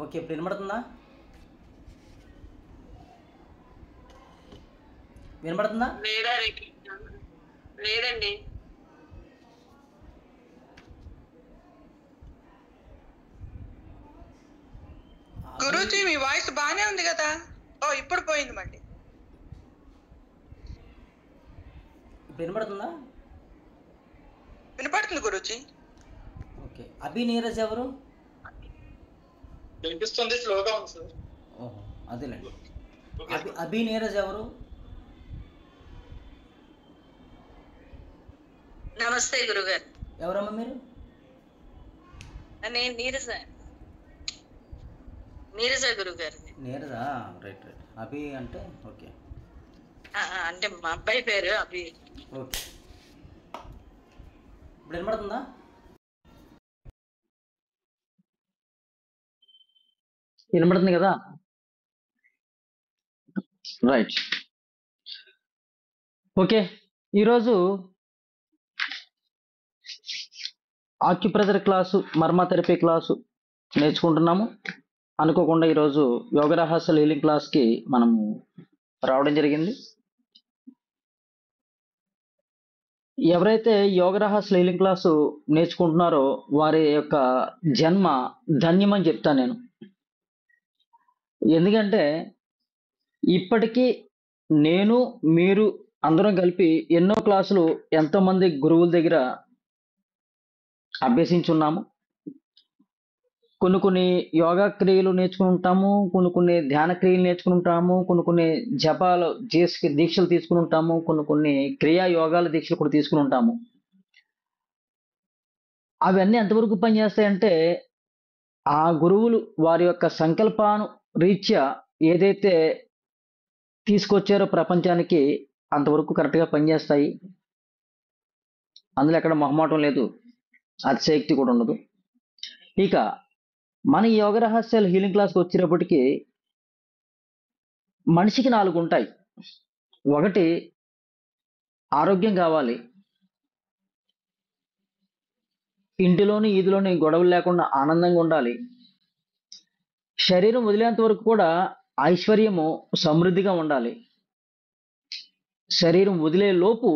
Okay, ఇప్పుడు వినబడుతుందా? వినబడుతుందా? లేదండి. గురూజీ, మీ వాయిస్ బానే ఉంది కదా. ఓ, ఇప్పుడు పోయింది మళ్ళీ. ఇప్పుడు వినబడుతుందా? వినపడుతుంది గురూజీ. ఓకే, అభి నీరజ్ ఎవరు? వినిపిస్తుంది, స్లోగా ఉంది సార్. ఓహో, అదేలేండి. అభి నీరజ్ ఎవరు? నమస్తే గురుగారు. ఎవరమ్మా మీరు? నేను నీరజ గురుగారు. Neeraja, right right. అభి అంటే ఓకే. అంటే మా అబ్బాయి పేరు అభి. ఓకే, ఇప్పుడు వినబడుతుందా? వినబడుతుంది కదా? రైట్. ఓకే, ఈరోజు ఆక్యుప్రెషర్ క్లాసు, మర్మ థెరపీ క్లాసు నేర్చుకుంటున్నాము. అనుకోకుండా ఈరోజు యోగ రహస్యాల హీలింగ్ క్లాస్కి మనము రావడం జరిగింది. ఎవరైతే యోగ రహస్యాల హీలింగ్ క్లాసు నేర్చుకుంటున్నారో వారి యొక్క జన్మ ధన్యమని చెప్తాను నేను. ఎందుకంటే ఇప్పటికీ నేను మీరు అందరం కలిపి ఎన్నో క్లాసులు ఎంతోమంది గురువుల దగ్గర అభ్యసించున్నాము. కొన్ని యోగా క్రియలు నేర్చుకుంటాము, కొన్ని ధ్యాన క్రియలు నేర్చుకుంటాము, కొన్ని జపాలు దీక్షలు తీసుకుని ఉంటాము, కొన్ని క్రియా యోగాల దీక్షలు కూడా తీసుకుని ఉంటాము. అవన్నీ ఎంతవరకు పనిచేస్తాయంటే ఆ గురువులు వారి యొక్క సంకల్పాను రీత్యా ఏదైతే తీసుకొచ్చారో ప్రపంచానికి అంతవరకు కరెక్ట్గా పనిచేస్తాయి. అందులో ఎక్కడ మొహమాటం లేదు, అతిశయక్తి కూడా ఉండదు. ఇక మన ఈ యోగ రహస్యాల హీలింగ్ క్లాస్కి వచ్చేటప్పటికి మనిషికి 4 ఉంటాయి. ఒకటి, ఆరోగ్యం కావాలి, ఇంటిలోని ఈదిలోని గొడవలు లేకుండా ఆనందంగా ఉండాలి, శరీరం వదిలేంత వరకు కూడా ఐశ్వర్యము సమృద్ధిగా ఉండాలి, శరీరం వదిలే లోపు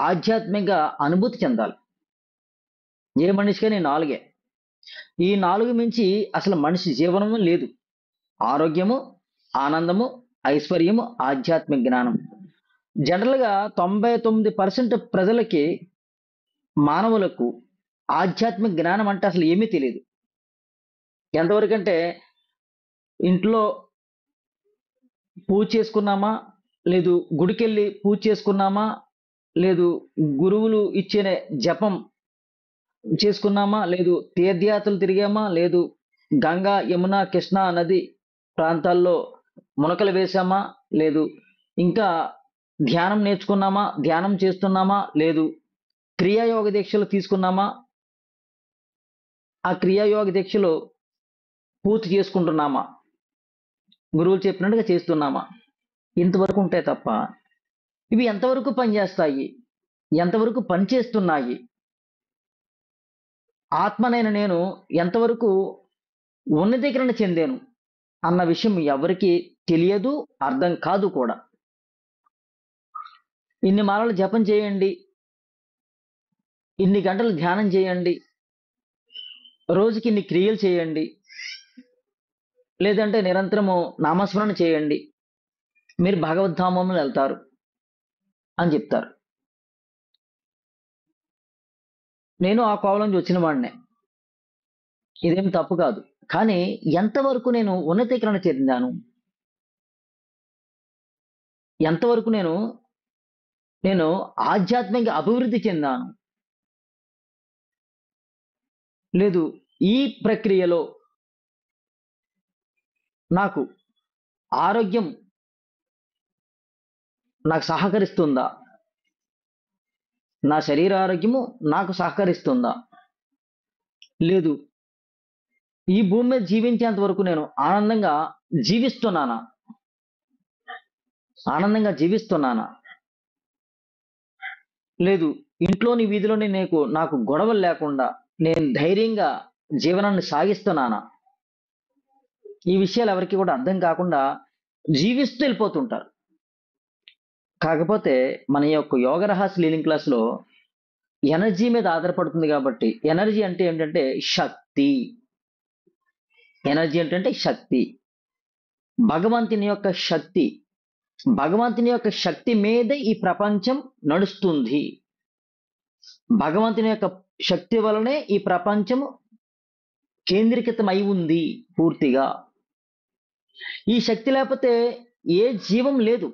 ఆధ్యాత్మిక అనుభూతి చెందాలి. ఏ మనిషికైనా 4. ఈ 4 మించి అసలు మనిషి జీవనము లేదు. ఆరోగ్యము, ఆనందము, ఐశ్వర్యము, ఆధ్యాత్మిక జ్ఞానం. జనరల్గా 99% ప్రజలకి, మానవులకు ఆధ్యాత్మిక జ్ఞానం అంటే అసలు ఏమీ తెలియదు. ఎంతవరకంటే ఇంట్లో పూజ చేసుకున్నామా, లేదు గుడికెళ్ళి పూజ చేసుకున్నామా, లేదు గురువులు ఇచ్చిన జపం చేసుకున్నామా, లేదు తీర్థయాత్రలు తిరిగామా, లేదు గంగా యమున కృష్ణా నది ప్రాంతాల్లో మునకలు వేశామా, లేదు ఇంకా ధ్యానం నేర్చుకున్నామా, ధ్యానం చేస్తున్నామా, లేదు క్రియాయోగ దీక్షలు తీసుకున్నామా, ఆ క్రియాయోగ దీక్షలు పూర్తి చేసుకుంటున్నామా, గురువులు చెప్పినట్టుగా చేస్తున్నామా, ఇంతవరకు ఉంటాయి తప్ప ఇవి ఎంతవరకు పనిచేస్తాయి, ఎంతవరకు పనిచేస్తున్నాయి, ఆత్మనైన నేను ఎంతవరకు ఉన్నతీకరణ చెందాను అన్న విషయం ఎవరికి తెలియదు, అర్థం కాదు కూడా. ఇన్ని మాలలు జపం చేయండి, ఇన్ని గంటలు ధ్యానం చేయండి, రోజుకి ఇన్ని క్రియలు చేయండి, లేదంటే నిరంతరము నామస్మరణ చేయండి, మీరు భగవద్ధామంలో వెళ్తారు అని చెప్తారు. నేను ఆ కోవలోంచి వచ్చిన వాడినే, ఇదేం తప్పు కాదు. కానీ ఎంతవరకు నేను ఉన్నతీకరణ చెందాను, ఎంతవరకు నేను ఆధ్యాత్మిక అభివృద్ధి చెందాను, లేదు ఈ ప్రక్రియలో నాకు ఆరోగ్యం నాకు సహకరిస్తుందా, నా శరీర ఆరోగ్యము నాకు సహకరిస్తుందా, లేదు ఈ భూమి మీద జీవించేంత వరకు నేను ఆనందంగా జీవిస్తున్నానా, లేదు ఇంట్లోని వీధిలోని నాకు గొడవలు లేకుండా నేను ధైర్యంగా జీవనాన్ని సాగిస్తున్నానా, ఈ విషయాలు ఎవరికి కూడా అర్థం కాకుండా జీవిస్తూ వెళ్ళిపోతుంటారు. కాకపోతే మన యొక్క యోగ రహస్య లీలింగ్ క్లాస్లో ఎనర్జీ మీద ఆధారపడుతుంది కాబట్టి, ఎనర్జీ అంటే ఏంటంటే శక్తి. ఎనర్జీ ఏంటంటే శక్తి, భగవంతుని యొక్క శక్తి. భగవంతుని యొక్క శక్తి మీదే ఈ ప్రపంచం నడుస్తుంది. భగవంతుని యొక్క శక్తి వలనే ఈ ప్రపంచం కేంద్రీకృతమై ఉంది పూర్తిగా. ఈ శక్తి లేకపోతే ఏ జీవం లేదు.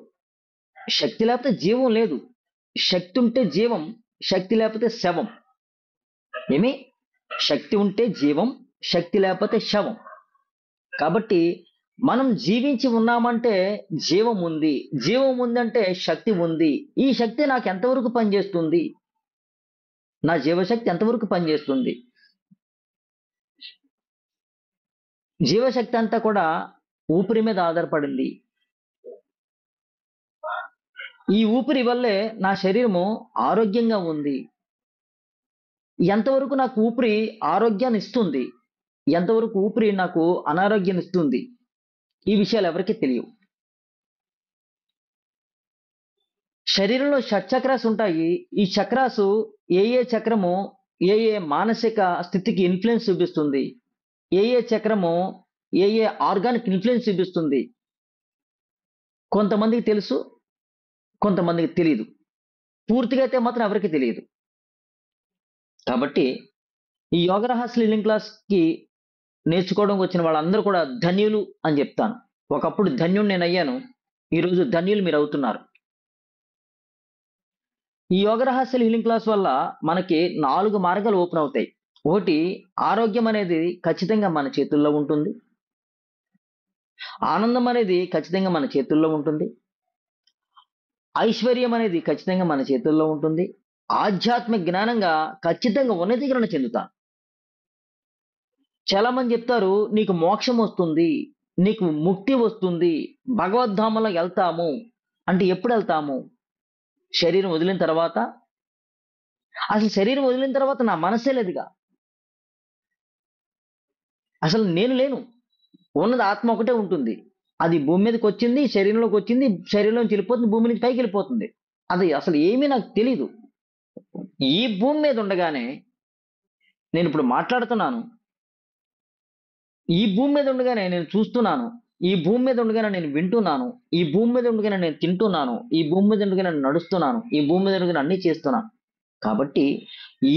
శక్తి లేకపోతే జీవం లేదు. శక్తి ఉంటే జీవం, శక్తి లేకపోతే శవం. ఏమి? శక్తి ఉంటే జీవం, శక్తి లేకపోతే శవం. కాబట్టి మనం జీవించి ఉన్నామంటే జీవం ఉంది, జీవం ఉందంటే శక్తి ఉంది. ఈ శక్తి నాకు ఎంతవరకు పనిచేస్తుంది? నా జీవశక్తి ఎంతవరకు పనిచేస్తుంది? జీవశక్తి అంతా కూడా ఊపిరి మీద ఆధారపడింది. ఈ ఊపిరి వల్లే నా శరీరము ఆరోగ్యంగా ఉంది. ఎంతవరకు నాకు ఊపిరి ఆరోగ్యాన్ని ఇస్తుంది, ఎంతవరకు ఊపిరి నాకు అనారోగ్యాన్ని ఇస్తుంది, ఈ విషయాలు ఎవరికీ తెలియవు. శరీరంలో షట్చక్రాస్ ఉంటాయి. ఈ చక్రాసు ఏ చక్రము ఏ మానసిక స్థితికి ఇన్ఫ్లుయెన్స్ చూపిస్తుంది, ఏ చక్రము ఏ ఆర్గానిక్ ఇన్ఫ్లుయెన్స్ చూపిస్తుంది, కొంతమందికి తెలుసు, కొంతమందికి తెలియదు. పూర్తిగా అయితే మాత్రం ఎవరికి తెలియదు. కాబట్టి ఈ యోగ రహస్య లీలింగ్ క్లాస్కి నేర్చుకోవడానికి వచ్చిన వాళ్ళందరూ కూడా ధన్యులు అని చెప్తాను. ఒకప్పుడు ధన్యుడు నేను అయ్యాను, ఈరోజు ధన్యులు మీరు అవుతున్నారు. ఈ యోగ రహస్య లీలింగ్ క్లాస్ వల్ల మనకి 4 మార్గాలు ఓపెన్ అవుతాయి. ఒకటి, ఆరోగ్యం అనేది ఖచ్చితంగా మన చేతుల్లో ఉంటుంది. ఆనందం అనేది ఖచ్చితంగా మన చేతుల్లో ఉంటుంది. ఐశ్వర్యం అనేది ఖచ్చితంగా మన చేతుల్లో ఉంటుంది. ఆధ్యాత్మిక జ్ఞానంగా ఖచ్చితంగా ఉన్నతీకరణ చెందుతాను. చాలా మంది చెప్తారు, నీకు మోక్షం వస్తుంది, నీకు ముక్తి వస్తుంది, భగవద్ధామంలో వెళ్తాము అంటే ఎప్పుడు వెళ్తాము? శరీరం వదిలిన తర్వాత. అసలు శరీరం వదిలిన తర్వాత నా మనసే లేదుగా. అసలు నేను లేను, ఉన్నది ఆత్మ ఒకటే ఉంటుంది. అది భూమి మీదకి వచ్చింది, శరీరంలోకి వచ్చింది, శరీరంలోకి వెళ్ళిపోతుంది, భూమి నుంచి పైకి వెళ్ళిపోతుంది. అది అసలు ఏమీ నాకు తెలీదు. ఈ భూమి మీద ఉండగానే నేను ఇప్పుడు మాట్లాడుతున్నాను, ఈ భూమి మీద ఉండగానే నేను చూస్తున్నాను, ఈ భూమి మీద ఉండగానే నేను వింటున్నాను, ఈ భూమి మీద ఉండగానే నేను తింటున్నాను, ఈ భూమి మీద ఉండగానే నేను నడుస్తున్నాను, ఈ భూమి మీద ఉండగానే అన్ని చేస్తున్నాను. కాబట్టి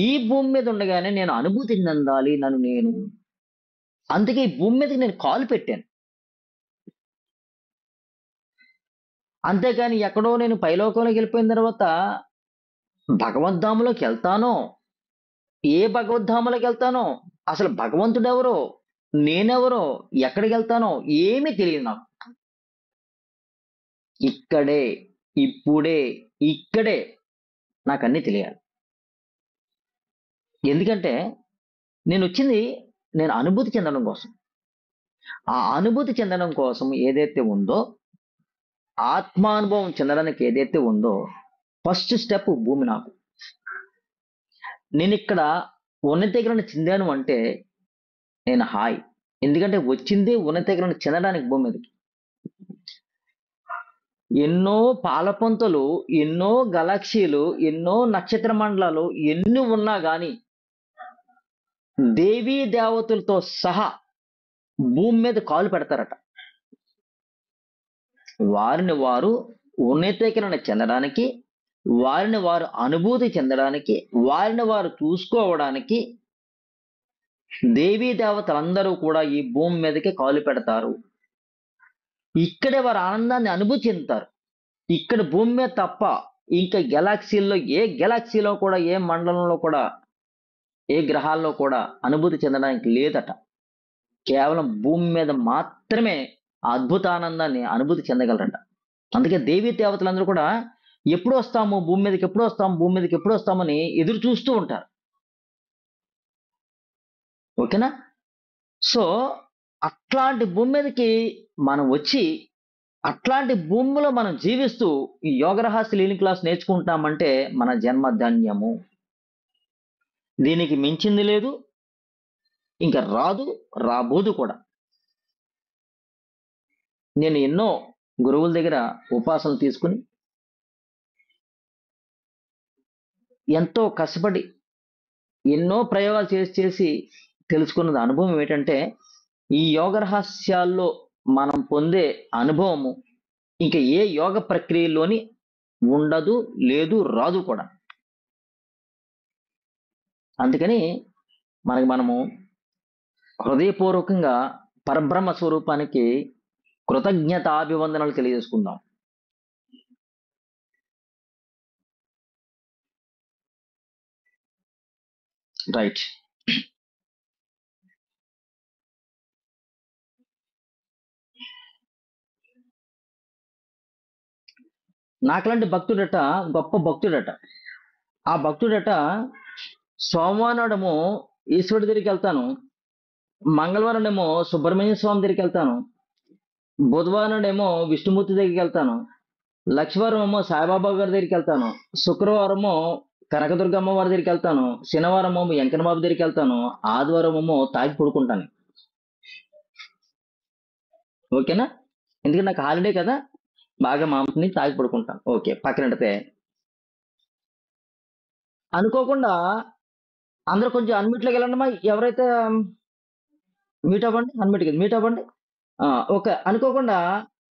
ఈ భూమి మీద ఉండగానే నేను అనుభూతి చెందాలి నన్ను నేను. అందుకే ఈ భూమి మీదకి నేను కాలు పెట్టాను. అంతేకాని ఎక్కడో నేను పైలోకంలోకి వెళ్ళిపోయిన తర్వాత భగవద్ధాములోకి వెళ్తానో, ఏ భగవద్ధాములోకి వెళ్తానో, అసలు భగవంతుడు ఎవరో, నేనెవరో, ఎక్కడికి వెళ్తానో ఏమీ తెలియదు నాకు. ఇక్కడే, ఇప్పుడే, ఇక్కడే నాకు అన్నీ తెలియాలి. ఎందుకంటే నేను వచ్చింది నేను అనుభూతి చెందడం కోసం. ఆ అనుభూతి చెందడం కోసం ఏదైతే ఉందో, ఆత్మానుభవం చెందడానికి ఏదైతే ఉందో, ఫస్ట్ స్టెప్ భూమి నాకు. నేను ఇక్కడ ఉన్నతీకరణ చెందాను అంటే నేను హాయ్. ఎందుకంటే వచ్చింది ఉన్నతీకరణ చెందడానికి భూమి మీదకి. ఎన్నో పాలపంతులు, ఎన్నో గెలాక్సీలు, ఎన్నో నక్షత్ర మండలాలు ఎన్ని ఉన్నా గాని దేవీ దేవతలతో సహా భూమి మీద కాలు పెడతారట. వారిని వారు ఉన్నతీకరణ చెందడానికి, వారిని వారు అనుభూతి చెందడానికి, వారిని వారు చూసుకోవడానికి దేవీ దేవతలందరూ కూడా ఈ భూమి మీదకి కాలు పెడతారు. ఇక్కడే వారు ఆనందాన్ని అనుభూతి చెందుతారు. ఇక్కడ భూమి మీద తప్ప ఇంకా గెలాక్సీల్లో ఏ గెలాక్సీలో కూడా, ఏ మండలంలో కూడా, ఏ గ్రహాల్లో కూడా అనుభూతి చెందడానికి లేదట. కేవలం భూమి మీద మాత్రమే ఆ అద్భుత ఆనందాన్ని అనుభూతి చెందగలరట. అందుకే దేవీ దేవతలందరూ కూడా ఎప్పుడు వస్తాము భూమి మీదకి, ఎప్పుడు వస్తాము భూమి మీదకి, ఎప్పుడు వస్తామని ఎదురు చూస్తూ ఉంటారు. ఓకేనా? సో అట్లాంటి భూమి మీదకి మనం వచ్చి, అట్లాంటి భూమిలో మనం జీవిస్తూ ఈ యోగ రహస్య లీలింగ్ క్లాస్ నేర్చుకుంటామంటే మన జన్మ ధన్యము. దీనికి మించింది లేదు, ఇంకా రాదు, రాబోదు కూడా. నేను ఎన్నో గురువుల దగ్గర ఉపాసనలు తీసుకుని ఎంతో కష్టపడి ఎన్నో ప్రయోగాలు చేసి చేసి తెలుసుకున్నది అనుభవం ఏంటంటే ఈ యోగ రహస్యాల్లో మనం పొందే అనుభవము ఇంకా ఏ యోగ ప్రక్రియలోని ఉండదు, లేదు, రాదు కూడా. అందుకని మనము హృదయపూర్వకంగా పరబ్రహ్మ స్వరూపానికి కృతజ్ఞతాభివందనలు తెలియజేసుకుందాం. రైట్. నాకులాంటి భక్తుడట గొప్ప భక్తుడట. ఆ భక్తుడట సోమవారమేమో ఈశ్వరుడి దగ్గరికి వెళ్తాను, మంగళవారమేమో సుబ్రహ్మణ్య స్వామి దగ్గరికి వెళ్తాను, బుధవారం విష్ణుమూర్తి దగ్గరికి వెళ్తాను, లక్షవారం సాయిబాబా గారి దగ్గరికి వెళ్తాను, శుక్రవారము కనకదుర్గ అమ్మవారి దగ్గరికి వెళ్తాను, శనివారం వెంకన్నబాబు దగ్గరికి వెళ్తాను, ఆదివారం తాగి పడుకుంటాను. ఓకేనా? ఎందుకంటే నాకు హాలిడే కదా, బాగా మాంసం తాగి పడుకుంటాను. ఓకే, పక్కనడితే అనుకోకుండా అందరూ కొంచెం అన్మిట్లోకి వెళ్ళండి. ఎవరైతే మీట్ అవ్వండి, మీట్ అవ్వండి. ఓకే. అనుకోకుండా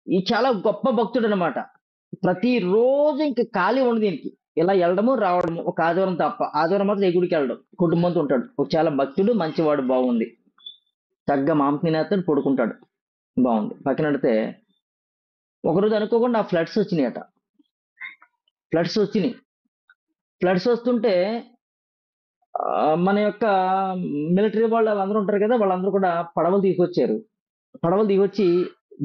ఈ చాలా గొప్ప భక్తుడు అనమాట. ప్రతిరోజు ఇంక ఖాళీ ఉండదు దీనికి. ఇలా వెళ్ళడము రావడము, ఒక ఆదివారం తప్ప. ఆదివారం మాత్రం ఏ గుడికి వెళ్ళడం, కుటుంబంతో ఉంటాడు. ఒక చాలా భక్తుడు, మంచివాడు, బాగుంది. చక్కగా మాంసం తినేస్తాడు, పడుకుంటాడు, బాగుంది. పక్కన పెడితే ఒకరోజు అనుకోకుండా ఫ్లడ్స్ వచ్చినాయట. ఫ్లడ్స్ వస్తుంటే మన యొక్క మిలిటరీ వాళ్ళందరూ ఉంటారు కదా, వాళ్ళందరూ కూడా పడవలు తీసుకొచ్చి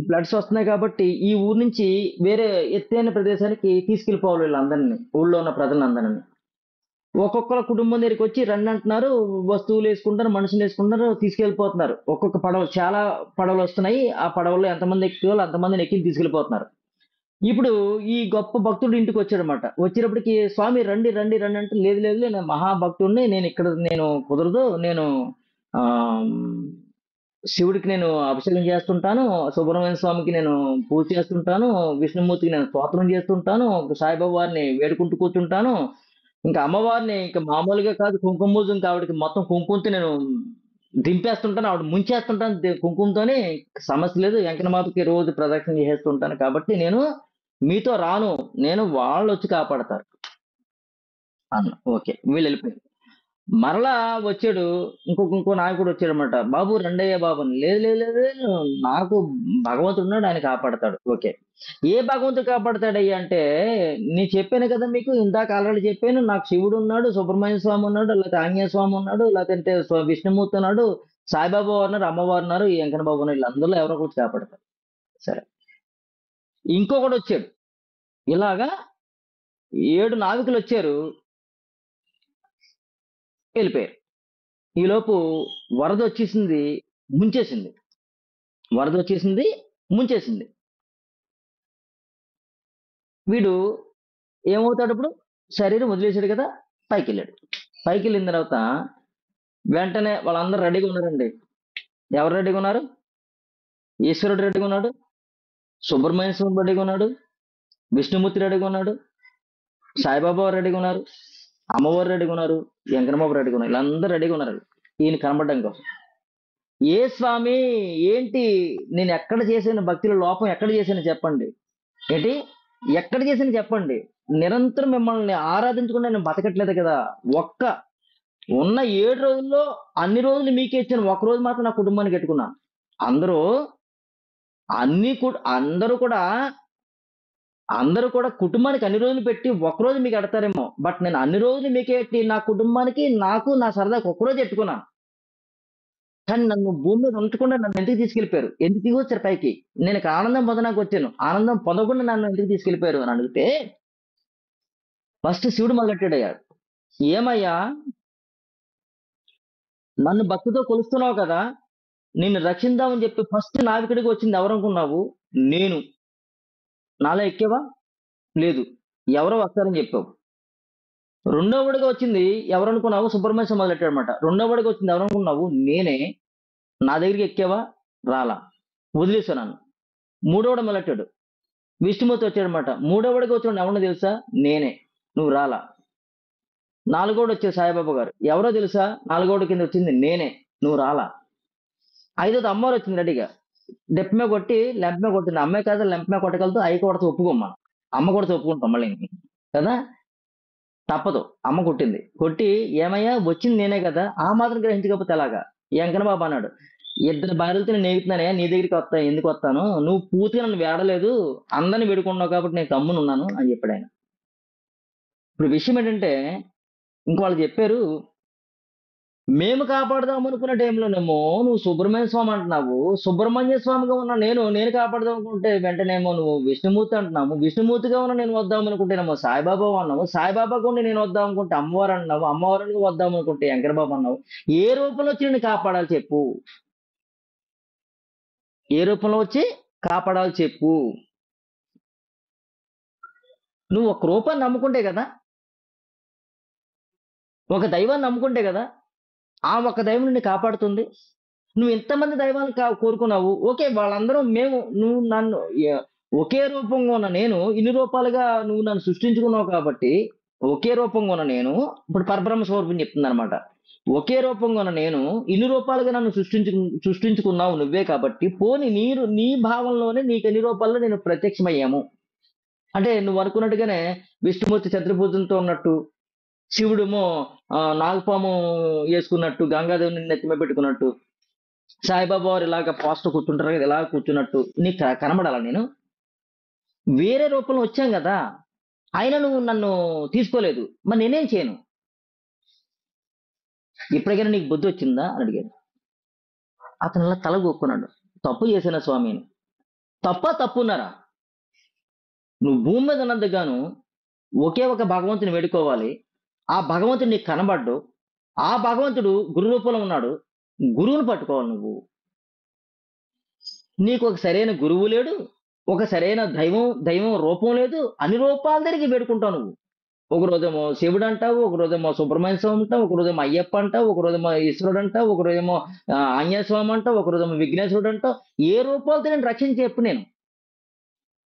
ఫ్లడ్స్ వస్తున్నాయి కాబట్టి ఈ ఊరు నుంచి వేరే ఎత్తైన ప్రదేశానికి తీసుకెళ్ళిపోవాలి వీళ్ళందరినీ, ఊళ్ళో ఉన్న ప్రజలందరినీ. ఒక్కొక్క కుటుంబం దగ్గరికి వచ్చి రండి అంటున్నారు, వస్తువులు వేసుకుంటారు, మనుషులు వేసుకుంటారు, తీసుకెళ్ళిపోతున్నారు. ఒక్కొక్క పడవ, చాలా పడవలు వస్తున్నాయి. ఆ పడవల్లో ఎంతమంది ఎక్కిపోవాలి అంతమందిని ఎక్కి తీసుకెళ్ళిపోతున్నారు. ఇప్పుడు ఈ గొప్ప భక్తుడు ఇంటికి వచ్చాడనమాట. వచ్చేటప్పటికి స్వామి రండి రండి రండి అంటే, లేదు లేదు నేను మహాభక్తుడిని, నేను కుదరదు, నేను ఆ శివుడికి నేను అభిషేకం చేస్తుంటాను, సుబ్రహ్మణ్య స్వామికి నేను పూజ చేస్తుంటాను, విష్ణుమూర్తికి నేను స్తోత్రం చేస్తుంటాను, సాయిబాబా వారిని వేడుకుంటూ కూర్చుంటాను, ఇంకా అమ్మవారిని ఇంకా మామూలుగా కాదు, కుంకుమ పూజ, ఇంకా ఆవిడకి మొత్తం కుంకుమతో నేను దింపేస్తుంటాను, ఆవిడ ముంచేస్తుంటాను కుంకుమతోని. సమస్య లేదు, వెంకన్నమాతకి రోజు ప్రదక్షిణ చేసేస్తుంటాను, కాబట్టి నేను మీతో రాను, నేను వాళ్ళు వచ్చి కాపాడతారు అన్న. ఓకే, వీళ్ళు వెళ్ళిపోయారు. మరలా వచ్చాడు ఇంకో నాయకుడు వచ్చాడు అనమాట. బాబు రండయ్య బాబు అని. లేదు లేదు లేదు, నాకు భగవంతుడు ఉన్నాడు, ఆయన కాపాడతాడు. ఓకే, ఏ భగవంతుడు కాపాడతాడయ్యా అంటే, నేను చెప్పాను కదా మీకు ఇందాక ఆల్రెడీ చెప్పాను, నాకు శివుడు ఉన్నాడు, సుబ్రహ్మణ్య స్వామి ఉన్నాడు, లేకపోతే ఆంజనేయ స్వామి ఉన్నాడు, లేదంటే విష్ణుమూర్తి ఉన్నాడు, సాయిబాబా ఉన్నారు, అమ్మవారు ఉన్నారు, ఈ వెంకన్న బాబు ఉన్నారు, వీళ్ళందరిలో ఎవరో ఒకటి కాపాడతారు. సరే, ఇంకొకటి వచ్చాడు. ఇలాగా 7 నావికులు వచ్చారు, వెళ్ళిపోయారు. ఈలోపు వరద వచ్చేసింది, ముంచేసింది. వీడు ఏమవుతాడు ఇప్పుడు? శరీరం వదిలేశాడు కదా, పైకి వెళ్ళిన తర్వాత వెంటనే వాళ్ళందరూ రెడీగా ఉన్నారండి. ఎవరు రెడీగా ఉన్నారు? ఈశ్వరుడు రెడీగా ఉన్నాడు, సుబ్రహ్మణ్య స్వామి రెడీగా ఉన్నాడు, విష్ణుమూర్తి రెడీగా ఉన్నాడు, సాయిబాబా రెడీగా ఉన్నారు, అమ్మవారు రెడీగా ఉన్నారు, వెంకన్నబాబు రెడీగా ఉన్నారు. వీళ్ళందరూ రెడీగా ఉన్నారు ఈయన కనబడడం కోసం. ఏ స్వామి ఏంటి, నేను ఎక్కడ చేసిన భక్తిలో లోపం ఎక్కడ చేశాను చెప్పండి. ఏంటి ఎక్కడ చేశాను చెప్పండి. నిరంతరం మిమ్మల్ని ఆరాధించకుండా నేను బతకట్లేదు కదా. ఉన్న 7 రోజుల్లో అన్ని రోజులు మీకే ఇచ్చాను, ఒక్క రోజు మాత్రం నా కుటుంబానికి పెట్టుకున్నాను. అందరూ అందరూ కూడా కుటుంబానికి అన్ని రోజులు పెట్టి ఒక్కరోజు మీకు ఎడతారేమో, బట్ నేను అన్ని రోజులు మీకే పెట్టి నా కుటుంబానికి, నాకు, నా సరదాకి ఒక్కరోజు పెట్టుకున్నాను. కానీ నన్ను భూమి మీద ఉంచకుండా నన్ను ఎందుకు తీసుకెళ్ళిపోయారు? ఎందుకు తీసుకొచ్చారు పైకి? నేను ఇక్కడ ఆనందం పొందడానికి వచ్చాను, ఆనందం పొందకుండా నన్ను ఎందుకు తీసుకెళ్ళిపోయారు అని అడిగితే ఫస్ట్ శివుడు మొదలెట్టాడయ్యా. ఏమయ్యా, నన్ను భక్తితో కొలుస్తున్నావు కదా, నిన్ను రక్షిద్దామని చెప్పి ఫస్ట్ నావికుడికి వచ్చింది ఎవరనుకున్నావు? నేను. నాలో ఎక్కేవా? లేదు, ఎవరో వస్తారని చెప్పావు. రెండో వాడిగా వచ్చింది ఎవరనుకున్నావు? సుబ్రహ్మణ్యం మొదలెట్టాడు అనమాట. రెండో వాడిగా వచ్చింది ఎవరనుకున్నావు? నేనే. నా దగ్గరికి ఎక్కేవా? రాలా, వదిలేసాను. మూడోవాడు మొదలెట్టాడు. విష్ణుమూర్తి వచ్చాడనమాట. మూడోవాడికి వచ్చిన ఎవరో తెలుసా? నేనే. నువ్వు రాలా. నాలుగోడు వచ్చాడు సాయిబాబా గారు. ఎవరో తెలుసా? నాలుగోడు కింద వచ్చింది నేనే. నువ్వు రాలా. ఐదోది అమ్మవారు వచ్చింది రెడీగా. డెప్పమే కొట్టి లెంపమే కొట్టింది. అమ్మాయి కాదు లెంపమే కొట్టగలదు, అవి కొడితే ఒప్పుకోమ్మా. అమ్మ కొడితే ఒప్పుకుంటాం మళ్ళీ కదా. తప్పదు. అమ్మ కొట్టింది. కొట్టి ఏమయ్యా వచ్చింది నేనే కదా, ఆ మాత్రం గ్రహించకపోతే ఎలాగా? వెంకన్న బాబు అన్నాడు, ఇద్దరు భార్యలతో నేను ఏగుతున్నానే, నీ దగ్గరికి వస్తా, ఎందుకు వస్తాను, నువ్వు పూర్తిగా నన్ను వేడలేదు, అందరిని వేడుకున్నావు కాబట్టి నేను కమ్మునున్నాను అని చెప్పాడు ఆయన. ఇప్పుడు విషయం ఏంటంటే, ఇంక వాళ్ళు చెప్పారు, మేము కాపాడదాం అనుకున్న టైంలోనేమో నువ్వు సుబ్రహ్మణ్య స్వామి అంటున్నావు, సుబ్రహ్మణ్య స్వామిగా ఉన్న నేను కాపాడదాం అనుకుంటే వెంటనేమో నువ్వు విష్ణుమూర్తి అంటున్నావు, విష్ణుమూర్తిగా ఉన్న నేను వద్దాం అనుకుంటేనేమో సాయిబాబా అన్నావు, సాయిబాబాగా ఉండి నేను వద్దాం అనుకుంటే అమ్మవారు అన్నావు, అమ్మవారిని వద్దాం అనుకుంటే వెంకటబాబు అన్నావు. ఏ రూపంలో వచ్చి నేను కాపాడాలి చెప్పు? ఏ రూపంలో వచ్చి కాపాడాలి చెప్పు? నువ్వు ఒక రూపాన్ని నమ్ముకుంటే కదా, ఒక దైవాన్ని నమ్ముకుంటే కదా ఆ ఒక్క దైవం నిన్ను కాపాడుతుంది. నువ్వు ఎంతమంది దైవాన్ని కోరుకున్నావు, ఓకే, వాళ్ళందరూ మేము, నువ్వు నన్ను ఒకే రూపంగా ఉన్న నేను ఇన్ని రూపాలుగా నువ్వు నన్ను సృష్టించుకున్నావు కాబట్టి, ఒకే రూపంగా ఉన్న నేను ఇప్పుడు పరబ్రహ్మ స్వరూపం చెప్తుంది అనమాట. ఒకే రూపంగా ఉన్న నేను ఇన్ని రూపాలుగా నన్ను సృష్టించుకున్నావు నువ్వే కాబట్టి, పోని నీ భావంలోనే నీకు ఎన్ని రూపాల్లో నేను ప్రత్యక్షమయ్యాము అంటే, నువ్వు అనుకున్నట్టుగానే విష్ణుమూర్తి ఛత్రపూజలతో ఉన్నట్టు, శివుడేమో నాగపాము వేసుకున్నట్టు, గంగాదేవిని నెత్తిమే పెట్టుకున్నట్టు, సాయిబాబా వారు ఇలాగ పోస్ట్ కూర్చుంటారు కదా, ఇలా కూర్చున్నట్టు నీకు కనబడాలా? నేను వేరే రూపంలో వచ్చాం కదా, అయినా నువ్వు నన్ను తీసుకోలేదు, మరి నేనేం చేయను? ఇప్పటికైనా నీకు బుద్ధి వచ్చిందా అని అడిగాడు. అతను అలా తల గొక్కున్నాడు. తప్పు చేసిన స్వామి అని. తప్పున్నారా? నువ్వు భూమి మీద ఉన్నందుగాను ఒకే ఒక భగవంతుని వేడుకోవాలి, ఆ భగవంతుడు నీకు కనబడ్డు, ఆ భగవంతుడు గురు రూపంలో ఉన్నాడు, గురువుని పట్టుకోవాలి నువ్వు. నీకు ఒక సరైన గురువు లేడు, ఒక సరైన దైవం రూపం లేదు, అన్ని రూపాల దగ్గరికి వేడుకుంటావు నువ్వు. ఒక రోజేమో శివుడు అంటావు, ఒక రోజేమో సుబ్రహ్మణ్య స్వామి అంటావు, ఒక రోజేమో అయ్యప్ప అంటావు, ఒక రోజేమో ఈశ్వరుడు అంటావు, ఒక రోజేమో ఆంజనేయ స్వామి అంటావు, ఒక రోజేమో విఘ్నేశ్వరుడు అంటావు. ఏ రూపాలతో నేను రక్షించి చెప్పు? నేను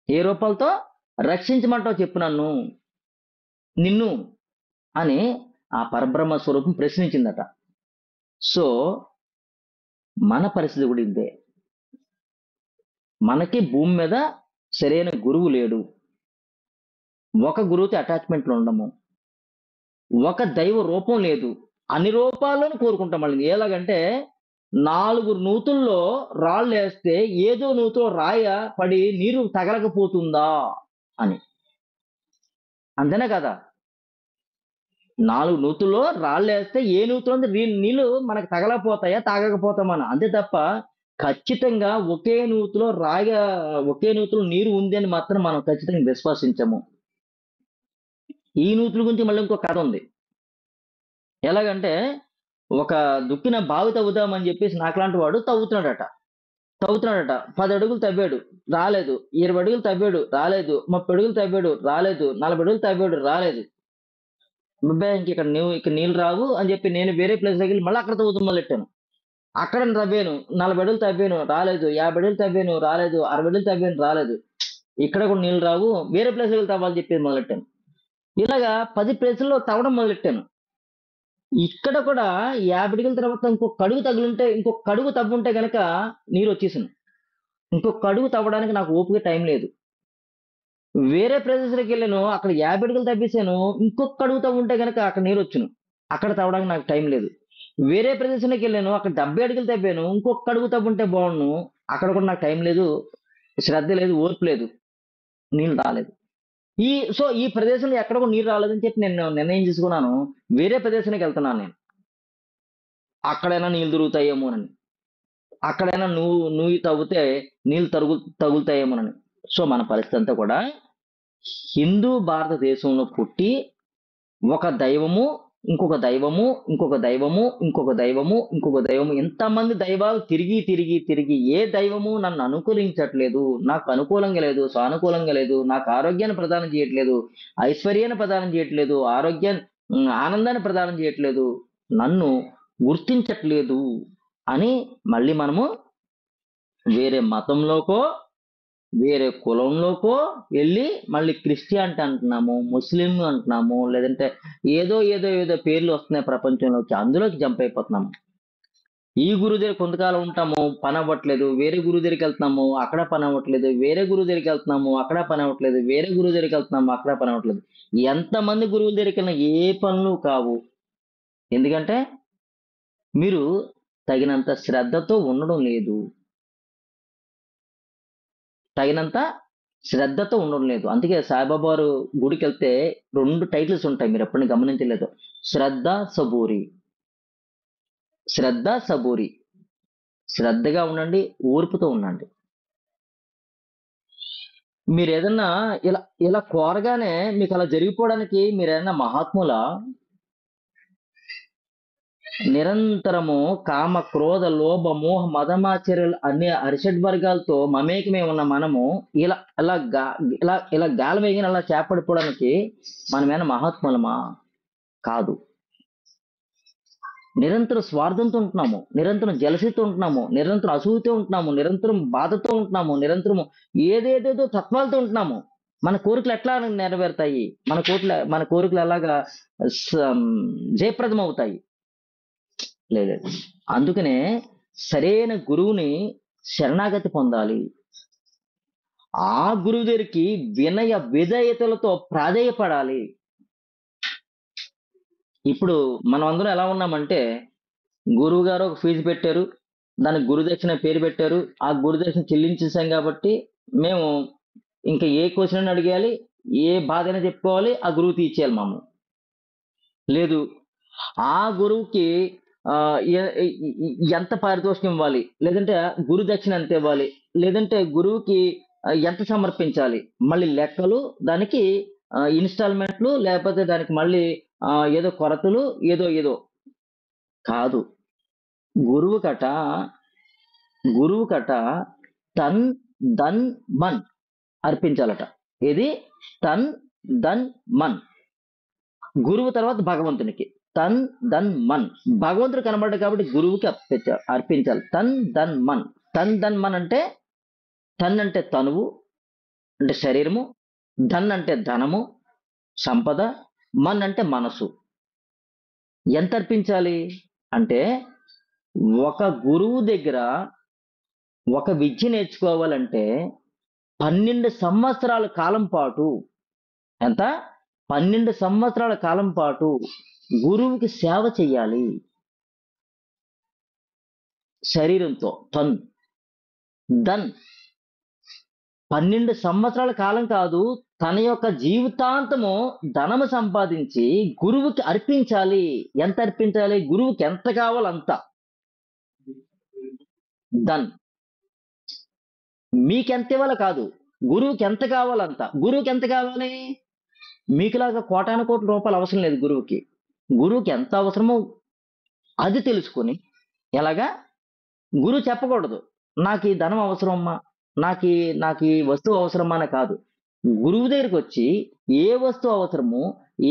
ఏ రూపాలతో రక్షించమంటావు చెప్పు నిన్ను అని ఆ పరబ్రహ్మ స్వరూపం ప్రశ్నించిందట. సో మన పరిస్థితి కూడా ఇదే. మనకి భూమి మీద సరైన గురువు లేడు, ఒక గురువుతో అటాచ్మెంట్లో ఉండము, ఒక దైవ రూపం లేదు, అన్ని రూపాలను కోరుకుంటాం. మళ్ళీ ఎలాగంటే 4 నూతుల్లో రాళ్ళు వేస్తే ఏదో నూతులో రాయ పడి నీరు తగలకపోతుందా అని, అంతేనా కదా? 4 నూతుల్లో రాళ్ళు వేస్తే ఏ నూతులో నీళ్లు మనకు తగలపోతాయా, తాగకపోతామని, అంతే తప్ప ఖచ్చితంగా ఒకే నూతులో నీరు ఉంది అని మాత్రం మనం ఖచ్చితంగా విశ్వసించము. ఈ నూతుల గురించి మళ్ళీ ఇంకో కథ ఉంది. ఎలాగంటే, ఒక దుక్కిన బావి తవ్వుదామని చెప్పేసి నాకులాంటి వాడు తవ్వుతున్నాడట. 10 అడుగులు తవ్వాడు, రాలేదు. 20 అడుగులు తవ్వాడు, రాలేదు. 30 అడుగులు తవ్వాడు, రాలేదు. 40 అడుగులు తవ్వాడు, రాలేదు. ఇక్కడ నీళ్ళు రావు అని చెప్పి నేను వేరే ప్లేస్ దగ్గర మళ్ళీ అక్కడ తవ్వుతూ మొదలెట్టాను. అక్కడ తవ్వాను, 40 అడుగులు తవ్వాను, రాలేదు. 50 అడుగులు తవ్వాను, రాలేదు. 60 అడుగులు తవ్వాను, రాలేదు. ఇక్కడ కూడా నీళ్ళు రావు, వేరే ప్లేస్ దగ్గర తవ్వాలి చెప్పేది మొదలెట్టాను. ఇలాగా 10 ప్లేసుల్లో తవ్వడం మొదలెట్టాను. ఇక్కడ కూడా 50 అడుగుల తర్వాత ఇంకొక అడుగు తవ్వుంటే గనక నీరు వచ్చేసింది. ఇంకొక అడుగు తవ్వడానికి నాకు ఓపిక టైం లేదు. వేరే ప్రదేశాలకు వెళ్ళాను, అక్కడ 50 అడుగులు తవ్వేశాను, ఇంకొక అడుగు తవ్వుంటే గనక అక్కడ నీరు వచ్చును, అక్కడ తవ్వడానికి నాకు టైం లేదు. వేరే ప్రదేశానికి వెళ్ళాను, అక్కడ 70 అడుగులు తవ్వాను, ఇంకొక అడుగు తవ్వుంటే బాగుండు, అక్కడ కూడా నాకు టైం లేదు, శ్రద్ధ లేదు, ఓర్పు లేదు, నీళ్ళు రాలేదు. ఈ ప్రదేశంలో ఎక్కడ కూడా నీరు రాలేదని చెప్పి నేను నిర్ణయం చేసుకున్నాను, వేరే ప్రదేశానికి వెళ్తున్నాను నేను, అక్కడైనా నీళ్ళు దొరుకుతాయేమోనని, అక్కడైనా నువ్వు తవ్వితే నీళ్ళు తగులుతాయేమోనని. సో మన పరిస్థితి అంతా కూడా హిందూ భారతదేశంలో పుట్టి ఒక దైవము, ఇంకొక దైవము, ఇంకొక దైవము, ఇంకొక దైవము, ఇంకొక దైవము, ఎంతమంది దైవాలు తిరిగి ఏ దైవము నన్ను అనుకూలించట్లేదు, నాకు అనుకూలంగా లేదు, సానుకూలంగా లేదు, నాకు ఆరోగ్యాన్ని ప్రదానం చేయట్లేదు, ఐశ్వర్యాన్ని ప్రదానం చేయట్లేదు, ఆనందాన్ని ప్రదానం చేయట్లేదు, నన్ను గుర్తించట్లేదు అని మళ్ళీ మనము వేరే మతంలోకో వేరే కులంలోకో వెళ్ళి మళ్ళీ క్రిస్టియానిటీ అంటున్నాము, ముస్లిం అంటున్నాము, లేదంటే ఏదో ఏదో ఏదో పేర్లు వస్తున్నాయి ప్రపంచంలోకి, అందులోకి జంప్ అయిపోతున్నాము. ఈ గురువు దగ్గర కొంతకాలం ఉంటాము, పని అవ్వట్లేదు, వేరే గురువు దగ్గరికి వెళ్తున్నాము, అక్కడ పని అవ్వట్లేదు, వేరే గురువు దగ్గరికి వెళ్తున్నాము, అక్కడ పని అవ్వట్లేదు, వేరే గురువు దగ్గరికి వెళ్తున్నాము, అక్కడ పని అవ్వట్లేదు. ఎంతమంది గురువుల దగ్గరికి వెళ్ళినా ఏ పనులు కావు. ఎందుకంటే మీరు తగినంత శ్రద్ధతో ఉండడం లేదు, తగినంత శ్రద్ధతో ఉండడం లేదు. అందుకే సాయిబాబా వారు గుడికి వెళ్తే 2 టైటిల్స్ ఉంటాయి, మీరు ఎప్పుడైనా గమనించలేదు. శ్రద్ధ సబూరి. శ్రద్ధ సబూరి. శ్రద్ధగా ఉండండి, ఓర్పుతో ఉండండి. మీరు ఏదన్నా ఇలా ఇలా కోరగానే మీకు అలా జరిగిపోవడానికి మీరు ఏదన్నా మహాత్ముల? నిరంతరము కామ క్రోధ లోభ మోహ మదమాచర్యలు అన్ని అరిషడ్ వర్గాలతో మమేకమే ఉన్న మనము ఇలా ఇలా ఇలా గాలి వేగిన అలా చేపడిపోవడానికి మనమేనా మహాత్ములమా? కాదు. నిరంతరం స్వార్థంతో ఉంటున్నాము, నిరంతరం జలసితో ఉంటున్నాము, నిరంతరం అసూయతో ఉంటున్నాము, నిరంతరం బాధతో ఉంటున్నాము, నిరంతరం ఏదేదేదో తత్వాలతో ఉంటున్నాము. మన కోరికలు ఎట్లా నెరవేరుతాయి? మన కోరికలు ఎలాగా జయప్రదం అవుతాయి? లేదు. అందుకనే సరైన గురువుని శరణాగతి పొందాలి. ఆ గురువు దగ్గరికి వినయ విధేయతలతో ప్రాధేయపడాలి. ఇప్పుడు మనం అందరం ఎలా ఉన్నామంటే, గురువు గారు ఒక ఫీజు పెట్టారు, దానికి గురుదక్షిణ పేరు పెట్టారు, ఆ గురుదక్షిణ చెల్లించేసాం కాబట్టి మేము ఇంకా ఏ క్వశ్చన్ అడిగేయాలి, ఏ బాధ అయినా చెప్పుకోవాలి, ఆ గురువు తీర్చేయాలి మమ్మల్ని. లేదు, ఆ గురువుకి ఎంత పారితోషికం ఇవ్వాలి, లేదంటే గురు దక్షిణ ఎంత ఇవ్వాలి, లేదంటే గురువుకి ఎంత సమర్పించాలి, మళ్ళీ లెక్కలు, దానికి ఇన్స్టాల్మెంట్లు, లేకపోతే దానికి మళ్ళీ ఏదో కొరతలు, ఏదో ఏదో కాదు. గురువు కట తన్ దన్ మన్ అర్పించాలట. ఏది? తన్ దన్ మన్. గురువు తర్వాత భగవంతునికి తన్ దన్ మన్. భగవంతుడు కనబడ్డాడు కాబట్టి గురువుకి అర్పించాలి. తన్ దన్ మన్. తన్ దన్ మన్ అంటే, తన్ అంటే తనువు అంటే శరీరము, ధన్ అంటే ధనము సంపద, మన్ అంటే మనసు. ఎంత అర్పించాలి అంటే, ఒక గురువు దగ్గర ఒక విద్య నేర్చుకోవాలంటే 12 సంవత్సరాల కాలం పాటు, ఎంత? 12 సంవత్సరాల కాలం పాటు గురువుకి సేవ చెయ్యాలి శరీరంతో. తన్ దన్ 12 సంవత్సరాల కాలం కాదు, తన యొక్క జీవితాంతము ధనము సంపాదించి గురువుకి అర్పించాలి. ఎంత అర్పించాలి? గురువుకి ఎంత కావాలో అంత. దన్. మీకెంత ఇవ్వాలి కాదు, గురువుకి ఎంత కావాలంత. గురువుకి ఎంత కావాలి? మీకులాగా కోటాను కోట్ల రూపాయలు అవసరం లేదు గురువుకి. గురువుకి ఎంత అవసరమో అది తెలుసుకొని, ఎలాగా? గురువు చెప్పకూడదు నాకు ఈ ధనం అవసరమ్మా, నాకు ఈ వస్తువు అవసరమా అని కాదు. గురువు దగ్గరికి వచ్చి ఏ వస్తువు అవసరమో,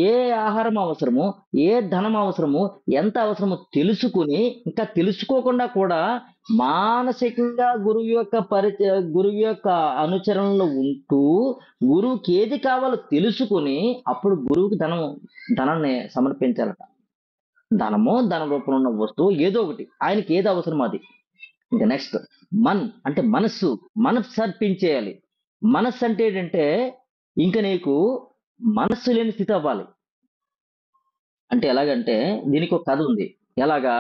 ఏ ఆహారం అవసరమో, ఏ ధనం అవసరమో, ఎంత అవసరమో తెలుసుకుని, ఇంకా తెలుసుకోకుండా కూడా మానసికంగా గురువు యొక్క అనుచరణలో ఉంటూ గురువుకి ఏది కావాలో తెలుసుకుని అప్పుడు గురువుకి ధనాన్ని సమర్పించాలట. ధనమో ధన రూపంలో ఉన్న వస్తువు ఏదో ఒకటి, ఆయనకి ఏది అవసరమో అది. ఇంకా నెక్స్ట్ మన్ అంటే మనస్సు అర్పించేయాలి. మనస్సు అంటే ఏంటంటే, ఇంకా నీకు మనస్సు లేని స్థితి అవ్వాలి. అంటే ఎలాగంటే, దీనికి ఒక కథ ఉంది. ఎలాగా?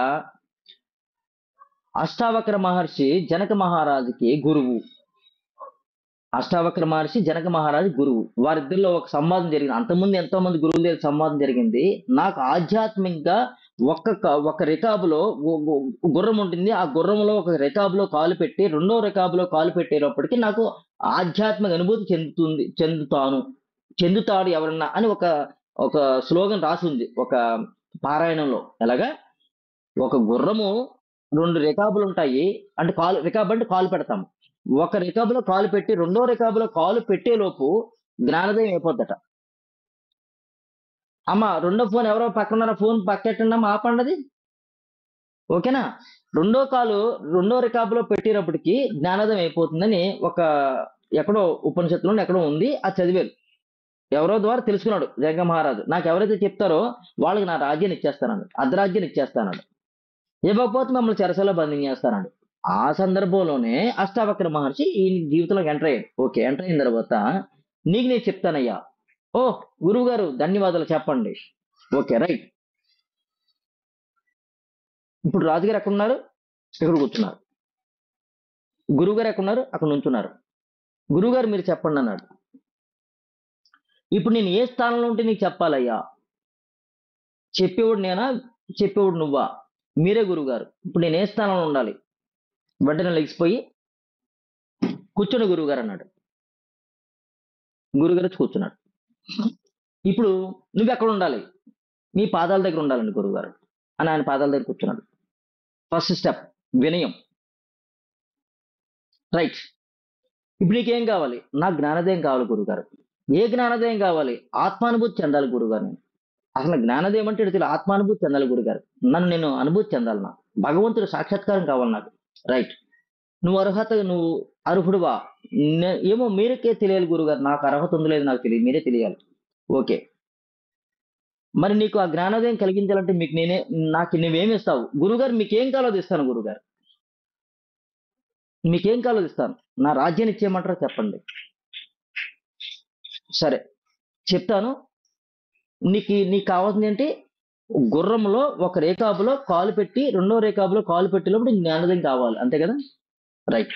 అష్టావక్ర మహర్షి జనక మహారాజుకి గురువు. అష్టావక్ర మహర్షి జనక మహారాజు గురువు. వారిద్దరిలో ఒక సంవాదం జరిగింది. అంతకుముందు ఎంతో మంది గురువుల దగ్గర సంవాదం జరిగింది. నాకు ఆధ్యాత్మికంగా ఒక రికాబులో గుర్రం ఉంటుంది. ఆ గుర్రంలో ఒక రికాబులో కాలు పెట్టి రెండో రికాబులో కాలు పెట్టేటప్పటికి నాకు ఆధ్యాత్మిక అనుభూతి చెందుతాడు ఎవరన్నా అని ఒక స్లోగన్ రాసి ఉంది ఒక పారాయణంలో. ఎలాగా? ఒక గుర్రము 2 రికాబులు ఉంటాయి అంటే రికాబు అంటే కాలు పెడతాము. ఒక రికాబులో కాలు పెట్టి రెండో రికాబులో కాలు పెట్టేలోపు జ్ఞానోదయం అయిపోద్దట. అమ్మ రెండో ఫోన్ ఎవరో పక్కన ఫోన్ పక్కెట్టండి అమ్మ, ఆపండి. ఓకేనా? రెండో రికాబులో పెట్టేటప్పటికి జ్ఞానోదయం అయిపోతుందని ఒక ఎక్కడో ఉపనిషత్తులో ఎక్కడో ఉంది, అది చదివారు. ఎవరో ద్వారా తెలుసుకున్నాడు జనక మహారాజు. నాకు ఎవరైతే చెప్తారో వాళ్ళకి నా రాజ్యాన్ని ఇచ్చేస్తానండి, అర్ధరాజ్యాన్ని ఇచ్చేస్తానండి, ఇవ్వకపోతే మమ్మల్ని చెరసలో బంధించేస్తానండి. ఆ సందర్భంలోనే అష్టావక్ర మహర్షి ఈ జీవితంలోకి ఎంటర్ అయ్యాడు. ఓకే, ఎంటర్ అయిన తర్వాత నీకు నేను చెప్తానయ్యా. ఓ గురువు గారు ధన్యవాదాలు, చెప్పండి. Okay, right. ఇప్పుడు రాజుగారు ఎక్కడున్నారు? ఇక్కడ కూర్చున్నారు. గురువుగారు ఎక్కడున్నారు? అక్కడ నుంచున్నారు. గురువుగారు మీరు చెప్పండి అన్నాడు. ఇప్పుడు నేను ఏ స్థానంలో ఉంటే నీకు చెప్పాలయ్యా? చెప్పేవాడు నేనా, చెప్పేవాడు నువ్వా? మీరే గురువుగారు. ఇప్పుడు నేను ఏ స్థానంలో ఉండాలి? వెంటనే లెగిసిపోయి కూర్చోండి గురువుగారు అన్నాడు. గురువుగారు వచ్చి కూర్చున్నాడు. ఇప్పుడు నువ్వు ఎక్కడ ఉండాలి? నీ పాదాల దగ్గర ఉండాలండి గురువుగారు అని ఆయన పాదాల దగ్గర కూర్చున్నాడు. ఫస్ట్ స్టెప్ వినయం. రైట్. ఇప్పుడు నీకేం కావాలి? నాకు జ్ఞానోదయం కావాలి గురువుగారు. ఏ జ్ఞానోదయం కావాలి? ఆత్మానుభూతి చెందాలి గురువుగారు. నేను అసలు జ్ఞానోదయం అంటే తెలియదు, ఆత్మానుభూతి చెందాలి గురుగారు. నన్ను నేను అనుభూతి చెందాలి, నాకు భగవంతుడి సాక్షాత్కారం కావాలి నాకు. రైట్. నువ్వు అర్హత, నువ్వు అర్హుడువా? ఏమో మీరకే తెలియాలి గురుగారు, నాకు అర్హత ఉందో లేదు నాకు తెలియదు, మీరే తెలియాలి. ఓకే, మరి నీకు ఆ జ్ఞానోదయం కలిగించాలంటే మీకు నాకు నువ్వేమి ఇస్తావు? గురుగారు మీకేం కావాలో అది ఇస్తాను గురుగారు, మీకేం కావాలో అది ఇస్తాను. నా రాజ్యాన్ని ఇచ్చేయమంటారా? చెప్పండి. సరే చెప్తాను. నీకు కావాల్సింది ఏంటి? గుర్రంలో ఒక రేకాబులో కాలు పెట్టి రెండో రేకాబులో కాలు పెట్టినప్పుడు జ్ఞానోదయం కావాలి, అంతే కదా? రైట్.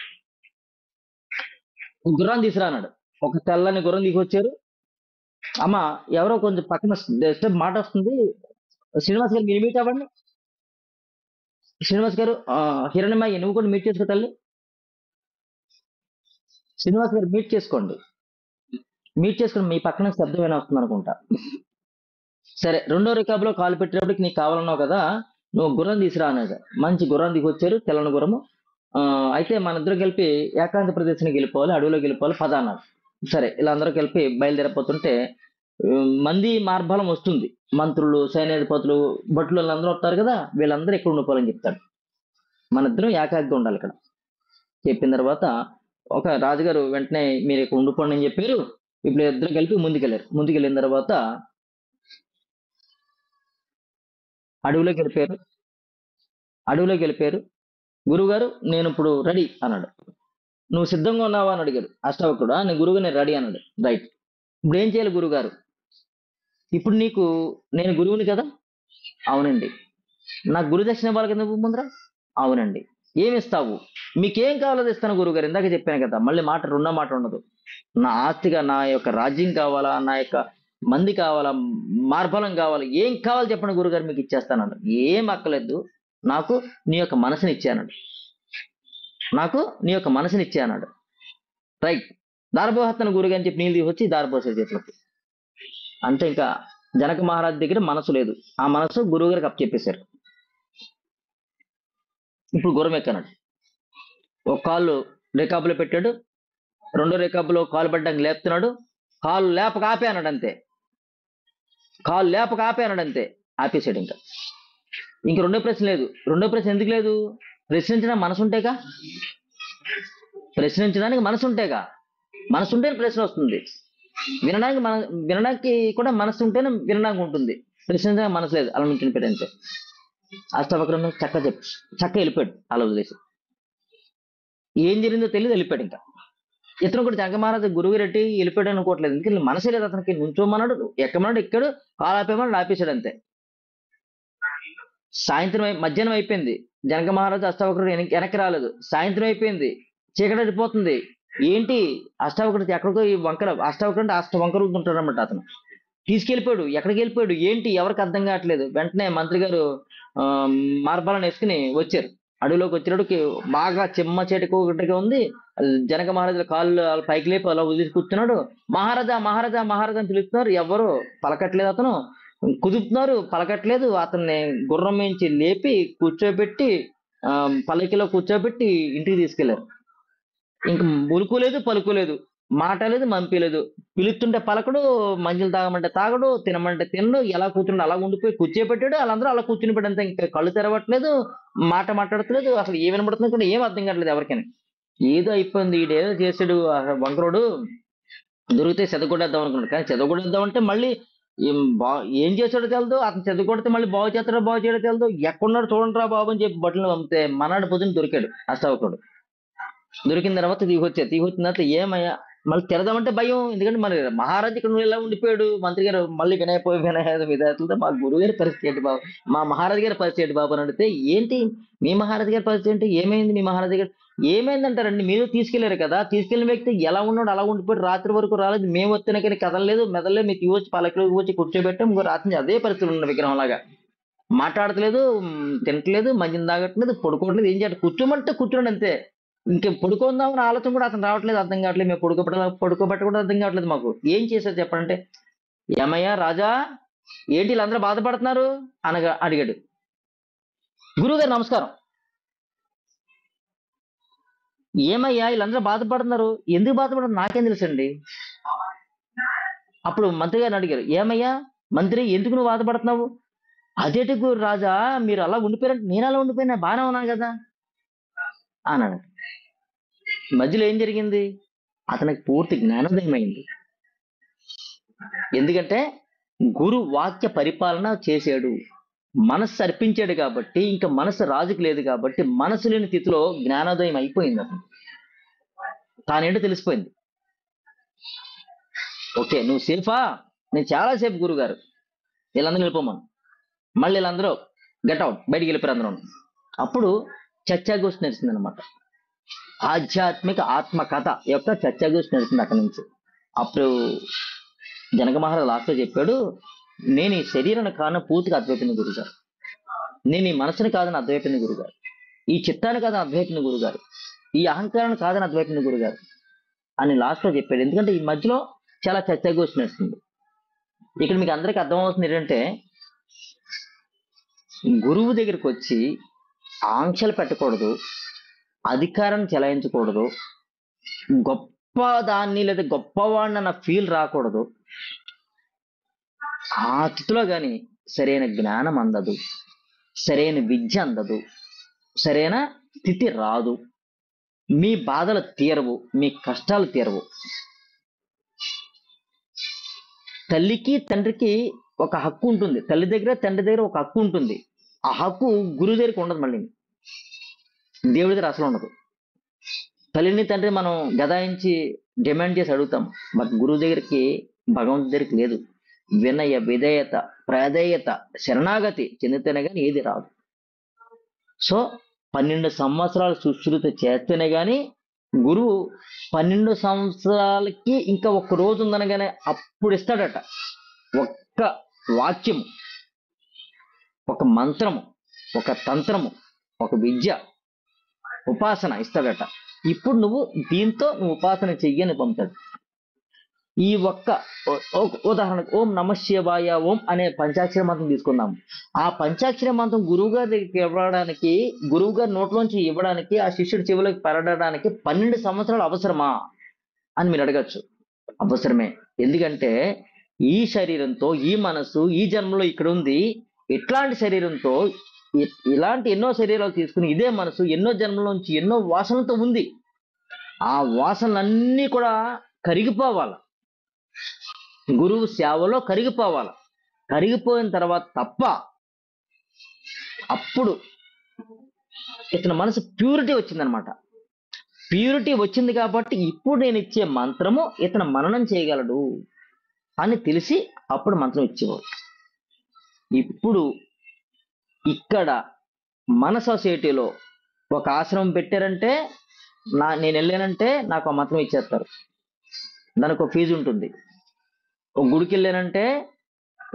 గుర్రాన్ని తీసుకురా అన్నాడు. ఒక తెల్లని గుర్రం తీసుకొచ్చారు. అమ్మ ఎవరో కొంచెం పక్కన డిస్టర్బ్ మాట వస్తుంది. శ్రీనివాస్ గారు మీరు మీట్ అవ్వండి. శ్రీనివాస్ గారు, హిరణ్యమయ్య నువ్వు కూడా మీట్ చేసుకో తల్లి. శ్రీనివాస్ గారు మీట్ చేసుకోండి. మీట్ చేసుకుని మీ పక్కన శబ్దం ఏమైనా వస్తుంది అనుకుంటా. సరే, రెండో రికాబులో కాలు పెట్టేటప్పటికి నీకు కావాలన్నావు కదా, నువ్వు గుర్రం తీసుకురా అన్నాడు. మంచి గుర్రం తీసుకొచ్చారు, తెల్లని గుర్రము. అయితే మన ఇద్దరు కలిపి ఏకాంత ప్రదేశానికి వెళ్ళిపోవాలి, అడవిలోకి వెళ్ళిపోవాలి, పద అన్నారు. సరే, ఇలా అందరూ కలిపి బయలుదేరిపోతుంటే మంది మార్బలం వస్తుంది. మంత్రులు, సైన్యాధిపతులు, భటులు అందరూ వస్తారు కదా, వీళ్ళందరూ ఎక్కడ ఉండిపోవాలని చెప్తాడు. మన ఇద్దరం ఏకాగ్రత ఉండాలి ఇక్కడ. చెప్పిన తర్వాత ఒక రాజుగారు వెంటనే మీరు ఇక్కడ ఉండిపోండి అని చెప్పారు. ఇప్పుడు ఇద్దరు కలిపి ముందుకెళ్ళారు. ముందుకెళ్ళిన తర్వాత అడవిలోకి వెళ్ళిపోయారు. గురువుగారు నేను ఇప్పుడు రెడీ అన్నాడు. నువ్వు సిద్ధంగా ఉన్నావా అని అడిగాడు అష్టావకుడు. నేను గురువుగా నేను రెడీ అన్నాడు. రైట్. ఇప్పుడు ఏం చేయాలి గురుగారు? ఇప్పుడు నీకు నేను గురువుని కదా? అవునండి. నాకు గురు దక్షిణ ఇవ్వాలి కదా నువ్వు ముందర? అవునండి. ఏమి ఇస్తావు? మీకేం కావాలో ఇస్తాను గురువుగారు. ఇందాక చెప్పాను కదా, మళ్ళీ రెండో మాట ఉండదు. నా ఆస్తిగా, నా యొక్క రాజ్యం కావాలా, నా యొక్క మంది కావాలా, మార్బలం కావాలా, ఏం కావాలి చెప్పండి గురుగారు, మీకు ఇచ్చేస్తాను. ఏం అక్కలేదు, నాకు నీ యొక్క మనసుని ఇచ్చానడు. రైట్. దారబోహత్తను గురుగా అని చెప్పి నీళ్ళు తీసుకొచ్చి దారబోసారు చేతులకు. అంటే ఇంకా జనక మహారాజ్ దగ్గర మనసు లేదు, ఆ మనసు గురువు గారికి అప్పచెప్పేశారు. ఇప్పుడు గుర్రం ఎక్కన్నాడు. ఒక కాళ్ళు రేకాబులో పెట్టాడు, రెండో రేకాబులో కాలు పడ్డానికి లేపుతున్నాడు. కాలు లేపక ఆపే అన్నాడు అంతే. ఆపేసాడు. ఇంక రెండో ప్రశ్న లేదు. రెండో ప్రశ్న ఎందుకు లేదు? ప్రశ్నించడానికి మనసు ఉంటేగా. మనసు ఉంటేనే ప్రశ్న వస్తుంది. వినడానికి కూడా మనసు ఉంటేనే వినడానికి ఉంటుంది. ప్రశ్నించడానికి మనసు లేదు, అలా నుంచి పెట్టాడు అంతే. అష్టావక్రం చక్క వెళ్ళిపోయాడు. అలా వదిలేసి ఏం జరిగిందో తెలియదు, వెళ్ళిపోయాడు. ఇంకా ఇతను కూడా జనక మహారాజు గురువు రెడ్డి వెళ్ళిపోయాడు అనుకోవట్లేదు. ఎందుకంటే మనసే లేదు అతనికి. నుంచోమన్నాడు, ఎక్కమన్నాడు, ఎక్కాడు, కాలు ఆపేమన్నాడు, ఆపేశాడు అంతే. మధ్యాహ్నం అయిపోయింది. జనక మహారాజు అష్టావక్రుడు వెనక్కి రాలేదు. సాయంత్రం అయిపోయింది, చీకటి పడిపోతుంది. ఏంటి అష్టావక్రుడు ఎక్కడికో ఈ వంకర, అష్టావక్రుడు అంటే వంకర ఉంటాడు అనమాట. అతను తీసుకెళ్ళిపోయాడు. ఎక్కడికి వెళ్ళిపోయాడు ఏంటి ఎవరికి అర్థం కావట్లేదు. వెంటనే మంత్రి గారు మార్బలాన్ని వేసుకుని వచ్చారు. అడవిలోకి వచ్చినప్పుడు బాగా చిమ్మ చేటికి ఒకటిగా ఉంది. జనక మహారాజు కాళ్ళు పైకి లేపు అలా వదిలేసి కూర్చున్నాడు. మహారాజా అని పిలుస్తున్నారు, ఎవరు పలకట్లేదు. అతను కుదుపుతున్నారు, పలకట్లేదు. అతన్ని గుర్రం నుంచి లేపి కూర్చోబెట్టి పల్లకిలో కూర్చోబెట్టి ఇంటికి తీసుకెళ్లారు. ఇంక ఉలుకోలేదు, పలుకోలేదు, మాట లేదు, మంపలేదు. పిలుస్తుంటే పలకడు, మంజులు తాగమంటే తాగడు, తినమంటే తినడు. ఎలా కూర్చుంటే అలా ఉండిపోయి కూర్చోబెట్టాడు. వాళ్ళందరూ అలా కూర్చుని పెట్టంతే. ఇంకా కళ్ళు తెరవట్లేదు, మాట మాట్లాడట్లేదు. అసలు ఏం వినబడుతుంది కూడా ఏం అర్థం కావట్లేదు ఎవరికైనా. ఏదో అయిపోయింది, ఈడేదో చేసాడు ఆ వంకరోడు, దొరికితే చెదగొట్టేద్దాం అనుకున్నాడు. కానీ చెదగొట్టేద్దాం అంటే మళ్ళీ ఏం చేసాడో తెలదు, అతను చెదగొడితే మళ్ళీ బాగు చేస్తాడో బాగు చేయడో తెలదు. ఎక్కడున్నాడు చూడండి రా బాబు అని చెప్పి బట్టలు పంపితే మనాడు పొద్దున్న దొరికాడు అష్టవకుడు. దొరికిన తర్వాత తీగొచ్చిన తర్వాత ఏమయ్యా మళ్ళీ తెరదామంటే భయం. ఎందుకంటే మరి మహారాజు ఇక్కడ ఎలా ఉండిపోయాడు, మంత్రి గారు మళ్ళీ వినాయకులతో మా గురువు గారి పరిస్థితి ఏంటి బాబు, మా మహారాజు గారి పరిస్థితి ఏంటి బాబు అని అడిగితే, ఏంటి మీ మహారాజు గారి పరిస్థితి ఏంటి, ఏమైంది మీ మహారాజు గారు, ఏమైందంటారండి, మీరు తీసుకెళ్లారు కదా, తీసుకెళ్లిన వ్యక్తి ఎలా ఉన్నాడు అలా ఉండిపోయాడు, రాత్రి వరకు రాలేదు, మేము వస్తేనే కానీ కదలలేదు మెదలలేదు, మీకు వచ్చి పలకలోకి వచ్చి కూర్చోబెట్టాం, ఇంకో రాత్రి అదే పరిస్థితులు ఉన్న విగ్రహం లాగా మాట్లాడట్లేదు, తినట్లేదు, మంచిని తాగట్లేదు, పడుకోవట్లేదు, ఏం చేయాలి, కూర్చోమంటే కూర్చోండి అంతే. ఇంక పడుకుందామని ఆలోచన కూడా అతను రావట్లేదు, అర్థం కావట్లేదు, మేము పడుకోబెట్ట కూడా అర్థం కావట్లేదు, మాకు ఏం చేశారు చెప్పంటే, ఏమయ్యా రాజా ఏంటి వీళ్ళందరూ బాధపడుతున్నారు అనగా అడిగాడు. గురువుగారు నమస్కారం. ఏమయ్యా వీళ్ళందరూ బాధపడుతున్నారు, ఎందుకు బాధపడుతున్నారు నాకేం తెలుసండి. అప్పుడు మంత్రి గారిని అడిగారు, ఏమయ్యా మంత్రి ఎందుకు నువ్వు బాధపడుతున్నావు, అదేటి గురు రాజా మీరు అలా ఉండిపోయారంటే, నేను అలా ఉండిపోయినా బాగానే ఉన్నాను కదా అన్నాడు. మధ్యలో ఏం జరిగింది, అతనికి పూర్తి జ్ఞానోదయం అయింది. ఎందుకంటే గురు వాక్య పరిపాలన చేశాడు, మనస్సు అర్పించాడు కాబట్టి, ఇంకా మనసు రాజుకు లేదు కాబట్టి మనసు లేని స్థితిలో జ్ఞానోదయం అయిపోయింది. అతను తానేంటో తెలిసిపోయింది. ఓకే నువ్వు సేఫా, నేను చాలా సేఫ్ గురుగారు, వీళ్ళందరూ వెళ్ళిపోమను, మళ్ళీ వీళ్ళందరూ గెట్అవుట్ బయటికి వెళ్ళిపోయారు అందరూ. అప్పుడు చర్చాగోష్ఠి నడిచింది అనమాట, ఆధ్యాత్మిక ఆత్మకథ యొక్క చర్చాగోష్ఠి నడిచింది అక్కడి నుంచి. అప్పుడు జనక మహారాజు లాస్ట్లో చెప్పాడు, నేను ఈ శరీరాన్ని కాదని పూర్తిగా అద్వైపింది గురుగారు, నేను ఈ మనసుని కాదని అద్వైపింది గురుగారు, ఈ చిత్తాన్ని కాదని అద్వైపింది గురుగారు, ఈ అహంకారాన్ని కాదని అద్వైపింది గురుగారు అని లాస్ట్లో చెప్పాడు. ఎందుకంటే ఈ మధ్యలో చాలా చర్చాగోష్ఠి నడుస్తుంది. ఇక్కడ మీకు అందరికీ అర్థమవుతుంది ఏంటంటే, గురువు దగ్గరికి వచ్చి ఆంక్షలు పెట్టకూడదు, అధికారం చెలాయించకూడదు, గొప్ప దాన్ని లేదా గొప్పవాడిని అన్న ఫీల్ రాకూడదు. ఆ స్థితిలో కానీ సరైన జ్ఞానం అందదు, సరైన విద్య అందదు, సరైన స్థితి రాదు, మీ బాధలు తీరవు, మీ కష్టాలు తీరవు. తల్లికి తండ్రికి ఒక హక్కు ఉంటుంది, తల్లి దగ్గర తండ్రి దగ్గర ఒక హక్కు ఉంటుంది. ఆ హక్కు గురువు దగ్గరికి ఉండదు, మళ్ళీ దేవుడి దగ్గర అసలు ఉండదు. తల్లిని తండ్రి మనం గదాయించి డిమాండ్ చేసి అడుగుతాం, బట్ గురువు దగ్గరికి భగవంతుడి దగ్గరికి లేదు. వినయ విధేయత ప్రాధేయత శరణాగతి చెందితేనే కానీ ఏది రాదు. సో 12 సంవత్సరాలు సుశ్రుత చేస్తేనే కానీ గురువు 12 సంవత్సరాలకి ఇంకా ఒక్క రోజు ఉందనగానే అప్పుడు ఇస్తాడట ఒక్క వాక్యము, ఒక మంత్రము, ఒక తంత్రము, ఒక విద్య, ఉపాసన ఇస్తాడట. ఇప్పుడు నువ్వు దీంతో నువ్వు ఉపాసన చెయ్యని పంపుతాడు. ఈ ఒక్క ఉదాహరణకు ఓం నమ శివాయ ఓం అనే పంచాక్షర మంత్రం తీసుకుందాం. ఆ పంచాక్షర మంత్రం గురువు గారి దగ్గరికి ఇవ్వడానికి, గురువు గారి నోట్లోంచి ఇవ్వడానికి, ఆ శిష్యుడి చెవిలోకి పెరగడానికి 12 సంవత్సరాలు అవసరమా అని మీరు అడగచ్చు. అవసరమే. ఎందుకంటే ఈ శరీరంతో, ఈ మనసు ఈ జన్మలో ఇక్కడ ఉంది, ఇట్లాంటి శరీరంతో ఇలాంటి ఎన్నో శరీరాలు తీసుకుని ఇదే మనసు ఎన్నో జన్మలోంచి ఎన్నో వాసనలతో ఉంది. ఆ వాసనలన్నీ కూడా కరిగిపోవాలి, గురువు సేవలో కరిగిపోవాలి. కరిగిపోయిన తర్వాత తప్ప అప్పుడు ఇతని మనసు ప్యూరిటీ వచ్చిందనమాట. ప్యూరిటీ వచ్చింది కాబట్టి ఇప్పుడు నేను ఇచ్చే మంత్రము ఇతను మననం చేయగలడు అని తెలిసి అప్పుడు మంత్రం ఇచ్చేవాడు. ఇప్పుడు ఇక్కడ మన సొసైటీలో ఒక ఆశ్రమం పెట్టారంటే, నేను వెళ్ళానంటే నాకు ఆ మంత్రం ఇచ్చేస్తారు, దానికి ఒక ఫీజు ఉంటుంది. ఒక గుడికి వెళ్ళానంటే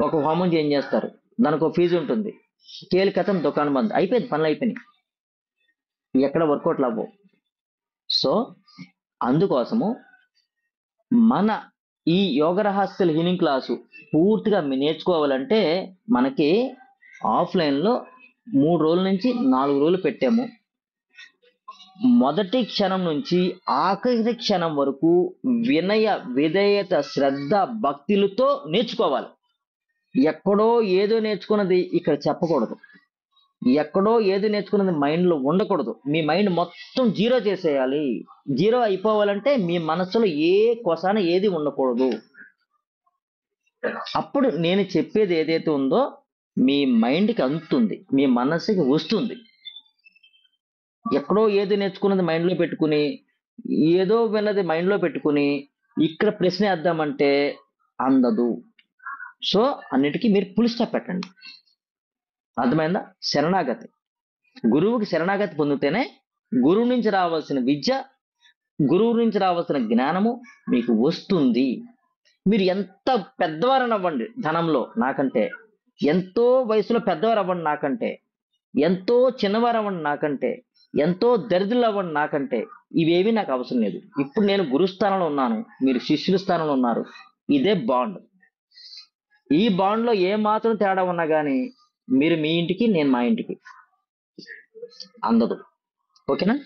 ఒక హోమం చేస్తారు, దానికి ఒక ఫీజు ఉంటుంది. కేలి కథం దుకాణం బంద్, అయిపోయింది, పనులు అయిపోయినాయి, ఎక్కడ వర్కౌట్లు అవ్వవు. సో అందుకోసము మన ఈ యోగ రహస్యాల హీలింగ్ క్లాసు పూర్తిగా నేర్చుకోవాలంటే మనకి ఆఫ్లైన్లో 3 రోజుల నుంచి 4 రోజులు పెట్టాము. మొదటి క్షణం నుంచి ఆఖరి క్షణం వరకు వినయ విధేయత శ్రద్ధ భక్తులతో నేర్చుకోవాలి. ఎక్కడో ఏదో నేర్చుకున్నది ఇక్కడ చెప్పకూడదు. ఎక్కడో ఏది నేర్చుకున్నది మైండ్లో ఉండకూడదు. మీ మైండ్ మొత్తం జీరో చేసేయాలి. జీరో అయిపోవాలంటే మీ మనసులో ఏ కొసాన ఏది ఉండకూడదు. అప్పుడు నేను చెప్పేది ఏదైతే ఉందో మీ మైండ్కి అందుతుంది, మీ మనసుకి వస్తుంది. ఎక్కడో ఏది నేర్చుకున్నది మైండ్లో పెట్టుకుని, ఏదో విన్నది మైండ్లో పెట్టుకుని ఇక్కడ ప్రశ్న వేద్దామంటే అందదు. సో అన్నిటికీ మీరు పులి స్టాప్ పెట్టండి. అర్థమైందా? శరణాగతి, గురువుకి శరణాగతి పొందితేనే గురువు నుంచి రావాల్సిన విద్య, గురువు నుంచి రావాల్సిన జ్ఞానము మీకు వస్తుంది. మీరు ఎంత పెద్దవారని అవ్వండి ధనంలో నాకంటే, ఎంతో వయసులో పెద్దవారు అవ్వండి నాకంటే, ఎంతో చిన్నవారు అవ్వండి నాకంటే, ఎంతో దరిద్రులు అవ్వండి నాకంటే, ఇవేవి నాకు అవసరం లేదు. ఇప్పుడు నేను గురుస్థానంలో ఉన్నాను, మీరు శిష్యుల స్థానంలో ఉన్నారు. ఇదే బాండ్. ఈ బాండ్లో ఏ మాత్రం తేడా ఉన్నా కానీ మీరు మీ ఇంటికి, నేను మా ఇంటికి అందదు. ఓకేనా?